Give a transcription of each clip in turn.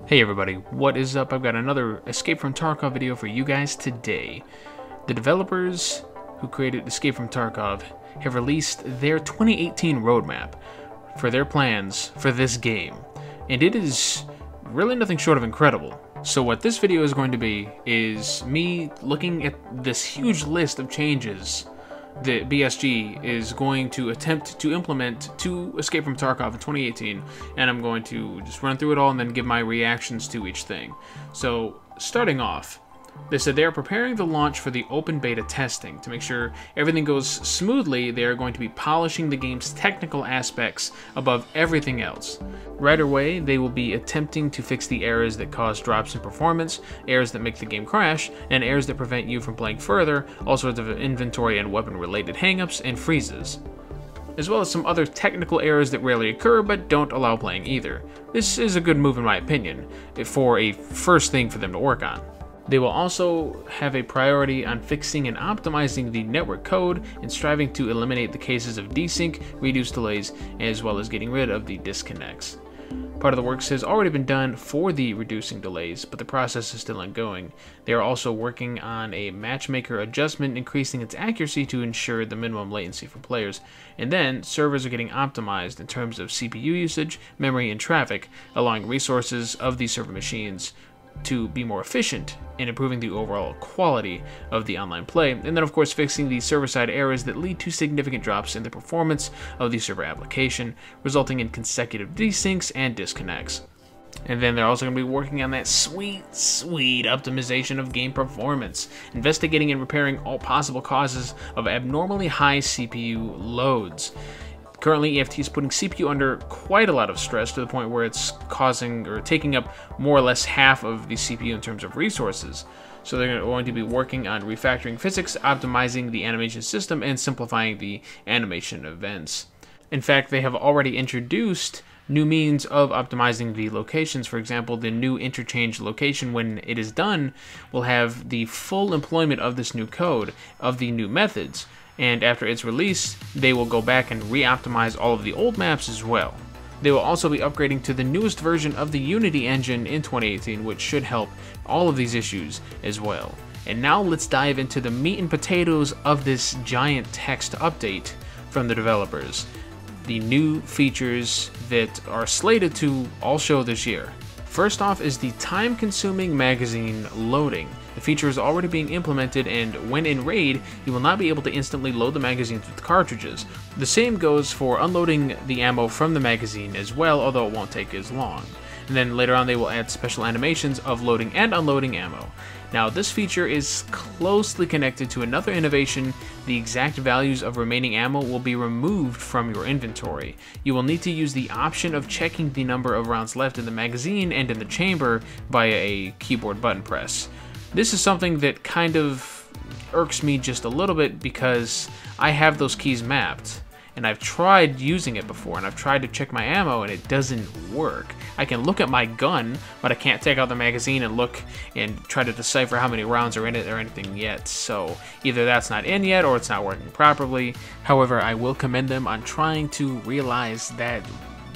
Hey everybody, what is up? I've got another Escape from Tarkov video for you guys today. The developers who created Escape from Tarkov have released their 2018 roadmap for their plans for this game, and it is really nothing short of incredible. So what this video is going to be is me looking at this huge list of changes that BSG is going to attempt to implement to Escape from Tarkov in 2018, and I'm going to just run through it all and then give my reactions to each thing. So, starting off, they said they are preparing the launch for the open beta testing. To make sure everything goes smoothly, they are going to be polishing the game's technical aspects above everything else. Right away, they will be attempting to fix the errors that cause drops in performance, errors that make the game crash, and errors that prevent you from playing further, all sorts of inventory and weapon-related hangups and freezes, as well as some other technical errors that rarely occur but don't allow playing either. This is a good move in my opinion, for a first thing for them to work on. They will also have a priority on fixing and optimizing the network code and striving to eliminate the cases of desync, reduce delays, as well as getting rid of the disconnects. Part of the work has already been done for the reducing delays, but the process is still ongoing. They are also working on a matchmaker adjustment, increasing its accuracy to ensure the minimum latency for players. And then, servers are getting optimized in terms of CPU usage, memory, and traffic, allowing resources of these server machines to be more efficient in improving the overall quality of the online play, and then of course fixing the server-side errors that lead to significant drops in the performance of the server application, resulting in consecutive desyncs and disconnects. And then they're also going to be working on that sweet optimization of game performance, investigating and repairing all possible causes of abnormally high CPU loads. Currently, EFT is putting CPU under quite a lot of stress to the point where it's causing or taking up more or less half of the CPU in terms of resources. So they're going to be working on refactoring physics, optimizing the animation system, and simplifying the animation events. In fact, they have already introduced new means of optimizing the locations. For example, the new interchange location, when it is done, will have the full employment of this new code, of the new methods. And after its release, they will go back and re-optimize all of the old maps as well. They will also be upgrading to the newest version of the Unity engine in 2018, which should help all of these issues as well. And now let's dive into the meat and potatoes of this giant text update from the developers. The new features that are slated to all show this year. First off is the time-consuming magazine loading. The feature is already being implemented, and when in raid, you will not be able to instantly load the magazines with cartridges. The same goes for unloading the ammo from the magazine as well, although it won't take as long. And then later on they will add special animations of loading and unloading ammo. Now this feature is closely connected to another innovation. The exact values of remaining ammo will be removed from your inventory. You will need to use the option of checking the number of rounds left in the magazine and in the chamber via a keyboard button press. This is something that kind of irks me just a little bit because I have those keys mapped. And I've tried using it before, and I've tried to check my ammo, and it doesn't work. I can look at my gun, but I can't take out the magazine and look and try to decipher how many rounds are in it or anything yet. So either that's not in yet, or it's not working properly. However, I will commend them on trying to realize that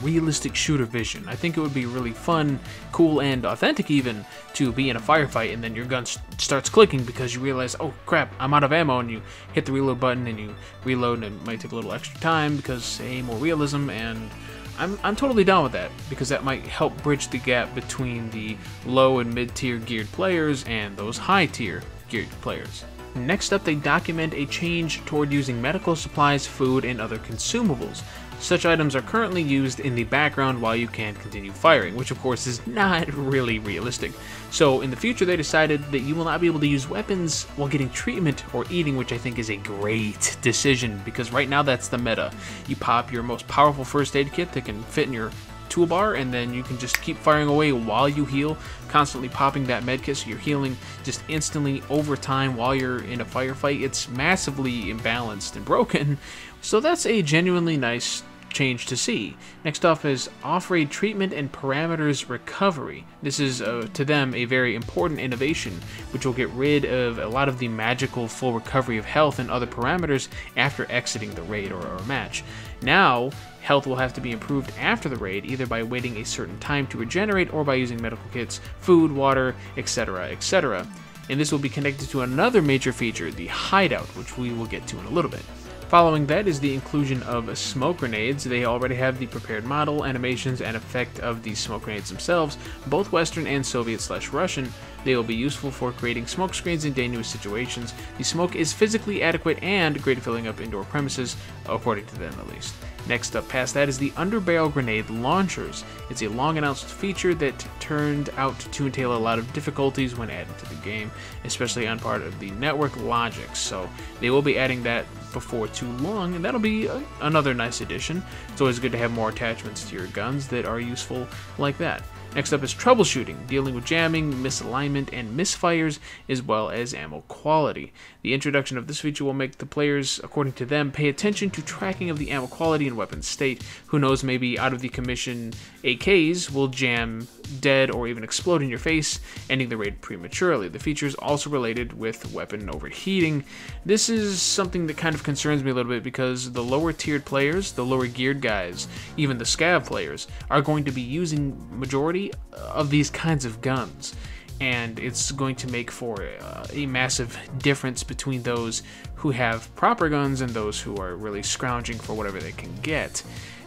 realistic shooter vision. I think it would be really fun, cool, and authentic even to be in a firefight and then your gun starts clicking because you realize, oh crap, I'm out of ammo, and you hit the reload button and you reload, and it might take a little extra time because, hey, more realism, and I'm totally down with that because that might help bridge the gap between the low and mid-tier geared players and those high-tier geared players. Next up, they document a change toward using medical supplies, food, and other consumables. Such items are currently used in the background while you can continue firing, which of course is not really realistic. So in the future they decided that you will not be able to use weapons while getting treatment or eating, which I think is a great decision because right now that's the meta. You pop your most powerful first aid kit that can fit in your toolbar, and then you can just keep firing away while you heal, constantly popping that medkit so you're healing just instantly over time while you're in a firefight. It's massively imbalanced and broken, so that's a genuinely nice change to see. Next off is off-raid treatment and parameters recovery. This is, to them, a very important innovation, which will get rid of a lot of the magical full recovery of health and other parameters after exiting the raid or match. Now, health will have to be improved after the raid, either by waiting a certain time to regenerate or by using medical kits, food, water, etc., etc. And this will be connected to another major feature, the Hideout, which we will get to in a little bit. Following that is the inclusion of smoke grenades. They already have the prepared model, animations, and effect of these smoke grenades themselves, both Western and Soviet/Russian. They will be useful for creating smoke screens in dangerous situations. The smoke is physically adequate and great at filling up indoor premises, according to them at least. Next up past that is the Underbarrel grenade launchers. It's a long-announced feature that turned out to entail a lot of difficulties when added to the game, especially on part of the network logic, so they will be adding that before too long, and that'll be another nice addition. It's always good to have more attachments to your guns that are useful like that. Next up is troubleshooting, dealing with jamming, misalignment, and misfires, as well as ammo quality. The introduction of this feature will make the players, according to them, pay attention to tracking of the ammo quality and weapon state. Who knows, maybe out of the commission AKs will jam dead or even explode in your face, ending the raid prematurely. The feature is also related with weapon overheating. This is something that kind of concerns me a little bit because the lower tiered players, the lower geared guys, even the Scab players, are going to be using majority of these kinds of guns, and it's going to make for a massive difference between those who have proper guns and those who are really scrounging for whatever they can get.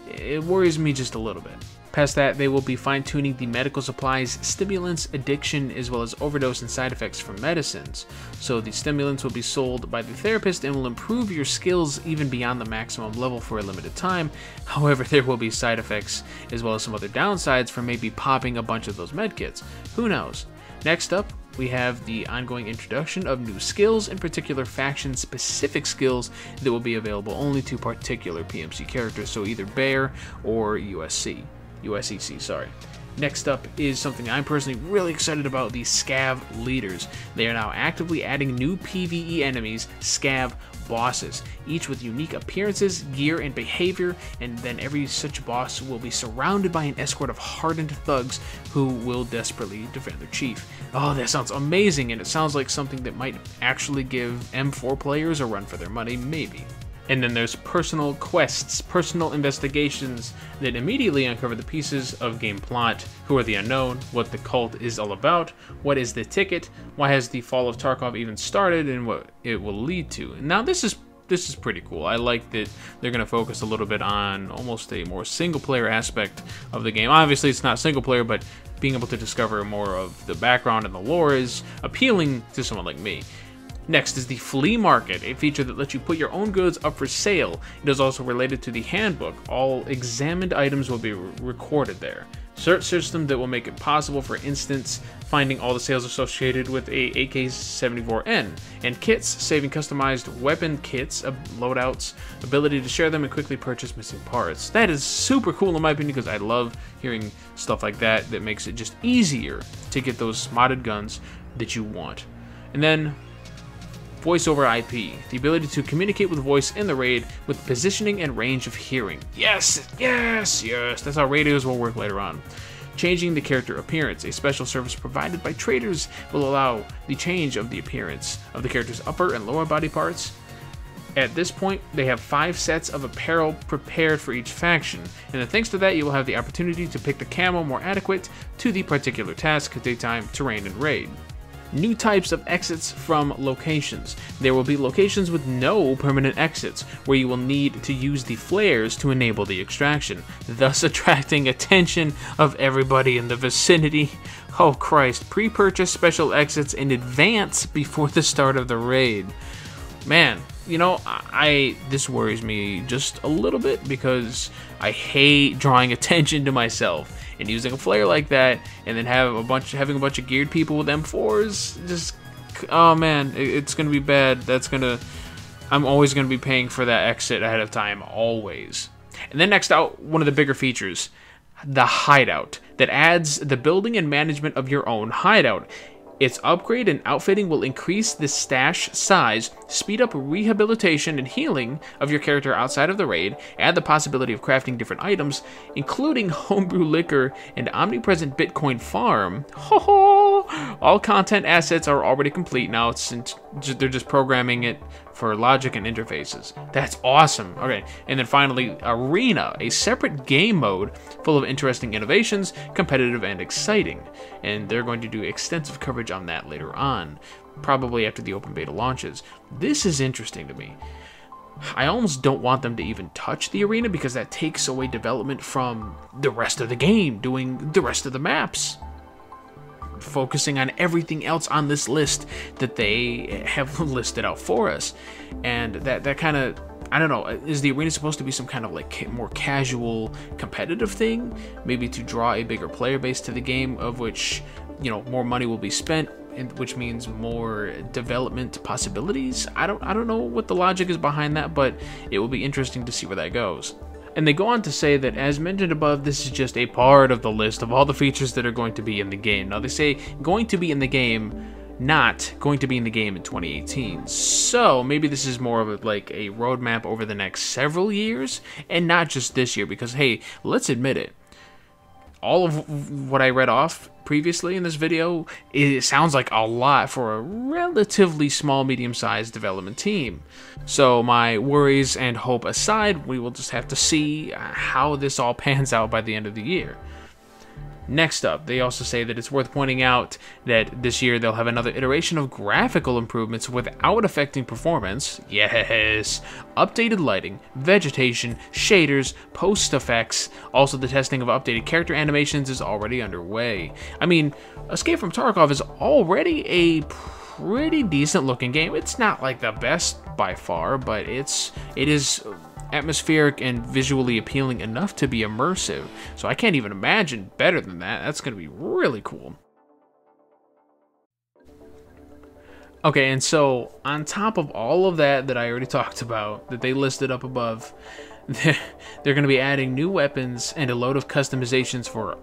It worries me just a little bit. Past that, they will be fine-tuning the medical supplies, stimulants, addiction, as well as overdose and side effects from medicines. So the stimulants will be sold by the therapist and will improve your skills even beyond the maximum level for a limited time. However, there will be side effects as well as some other downsides from maybe popping a bunch of those medkits. Who knows? Next up, we have the ongoing introduction of new skills, in particular faction-specific skills that will be available only to particular PMC characters, so either Bear or USEC. Next up is something I'm personally really excited about, the Scab Leaders. They are now actively adding new PvE enemies, Scab bosses, each with unique appearances, gear, and behavior, and then every such boss will be surrounded by an escort of hardened thugs who will desperately defend their chief. Oh, that sounds amazing, and it sounds like something that might actually give M4 players a run for their money, maybe. And then there's personal quests, personal investigations that immediately uncover the pieces of game plot. Who are the unknown? What the cult is all about? What is the ticket? Why has the fall of Tarkov even started? And what it will lead to. Now this is pretty cool. I like that they're going to focus a little bit on almost a more single-player aspect of the game. Obviously, it's not single-player, but being able to discover more of the background and the lore is appealing to someone like me. Next is the Flea Market, a feature that lets you put your own goods up for sale. It is also related to the handbook. All examined items will be recorded there. Search system that will make it possible, for instance, finding all the sales associated with a AK-74N, and kits, saving customized weapon kits, loadouts, ability to share them and quickly purchase missing parts. That is super cool in my opinion because I love hearing stuff like that that makes it just easier to get those modded guns that you want. And then Voice over IP, the ability to communicate with voice in the raid with positioning and range of hearing. Yes, yes, yes, that's how radios will work later on. Changing the character appearance, a special service provided by traders will allow the change of the appearance of the character's upper and lower body parts. At this point, they have 5 sets of apparel prepared for each faction, and then thanks to that you will have the opportunity to pick the camo more adequate to the particular task, daytime, terrain, and raid. New types of exits from locations. There will be locations with no permanent exits, where you will need to use the flares to enable the extraction, thus attracting attention of everybody in the vicinity. Oh Christ, pre-purchase special exits in advance before the start of the raid. Man, you know, this worries me just a little bit because I hate drawing attention to myself. And using a flare like that, and then having a bunch of geared people with M4s, just, oh man, it's gonna be bad. I'm always gonna be paying for that exit ahead of time, always. And then next out, one of the bigger features, the Hideout, that adds the building and management of your own hideout. Its upgrade and outfitting will increase the stash size, speed up rehabilitation and healing of your character outside of the raid, add the possibility of crafting different items, including homebrew liquor and omnipresent Bitcoin farm. Ho ho! All content assets are already complete now. They're just programming it for logic and interfaces. That's awesome. Okay, and then finally, Arena, a separate game mode full of interesting innovations, competitive and exciting. And they're going to do extensive coverage on that later on, probably after the open beta launches. This is interesting to me. I almost don't want them to even touch the Arena because that takes away development from the rest of the game, doing the rest of the maps, focusing on everything else on this list that they have listed out for us. And that kind of, I don't know, is the Arena supposed to be some kind of like more casual competitive thing, maybe to draw a bigger player base to the game, of which, you know, more money will be spent, which means more development possibilities? I don't know what the logic is behind that, but it will be interesting to see where that goes. And they go on to say that, as mentioned above, this is just a part of the list of all the features that are going to be in the game. Now, they say going to be in the game, not going to be in the game in 2018. So maybe this is more of like a roadmap over the next several years, and not just this year, because, hey, let's admit it, all of what I read off previously in this video, it sounds like a lot for a relatively small, medium-sized development team. So my worries and hope aside, we will just have to see how this all pans out by the end of the year. Next up, they also say that it's worth pointing out that this year they'll have another iteration of graphical improvements without affecting performance. Yes! Updated lighting, vegetation, shaders, post effects. Also, the testing of updated character animations is already underway. I mean, Escape from Tarkov is already a pretty decent looking game. It's not like the best by far, but it is atmospheric and visually appealing enough to be immersive. So I can't even imagine better than that. That's going to be really cool. Okay, and so on top of all of that I already talked about, that they listed up above, they're going to be adding new weapons and a load of customizations for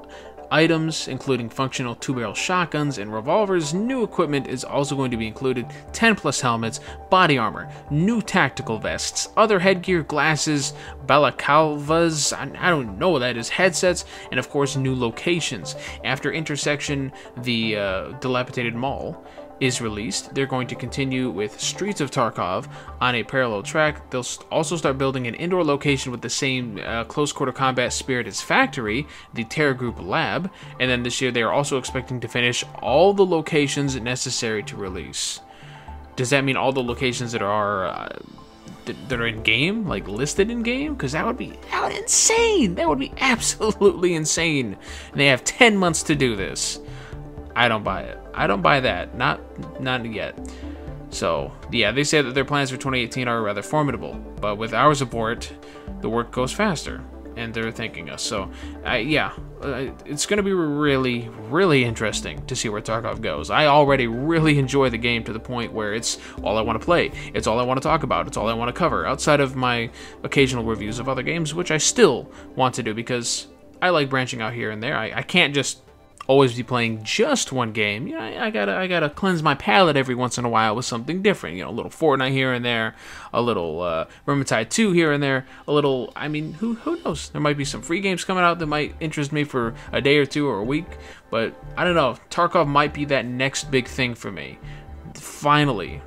items, including functional 2-barrel shotguns and revolvers. New equipment is also going to be included: 10+ helmets, body armor, new tactical vests, other headgear, glasses, balaclavas, I don't know what that is, headsets, and of course new locations. After Intersection, the dilapidated mall is released, they're going to continue with Streets of Tarkov on a parallel track. They'll also start building an indoor location with the same close quarter combat spirit as Factory, the Terror Group Lab, and then this year they are also expecting to finish all the locations necessary to release. Does that mean all the locations that are in game, like listed in game? Because that would be insane. That would be absolutely insane. And they have 10 months to do this. I don't buy it. I don't buy that. Not yet. So, yeah, they say that their plans for 2018 are rather formidable, but with our support, the work goes faster, and they're thanking us. So, it's going to be really, really interesting to see where Tarkov goes. I already really enjoy the game to the point where it's all I want to play. It's all I want to talk about. It's all I want to cover, outside of my occasional reviews of other games, which I still want to do because I like branching out here and there. I can't just always be playing just one game. You know, I gotta cleanse my palate every once in a while with something different. You know, a little Fortnite here and there, a little Vermintide 2 here and there, a little, I mean, who knows? There might be some free games coming out that might interest me for a day or two or a week, but I don't know. Tarkov might be that next big thing for me. Finally,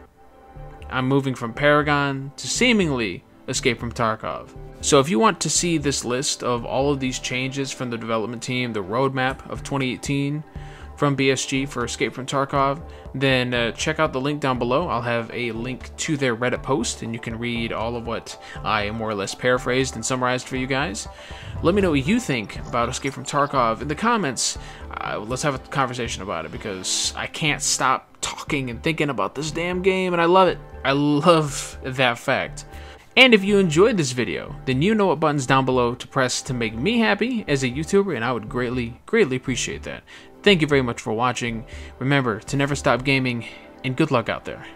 I'm moving from Paragon to seemingly Escape from Tarkov. So if you want to see this list of all of these changes from the development team, the roadmap of 2018 from BSG for Escape from Tarkov, then check out the link down below. I'll have a link to their Reddit post, and you can read all of what I more or less paraphrased and summarized for you guys. Let me know what you think about Escape from Tarkov in the comments. Let's have a conversation about it, because I can't stop talking and thinking about this damn game, and I love it. I love that fact. And if you enjoyed this video, then you know what buttons down below to press to make me happy as a YouTuber, and I would greatly, greatly appreciate that. Thank you very much for watching. Remember to never stop gaming, and good luck out there.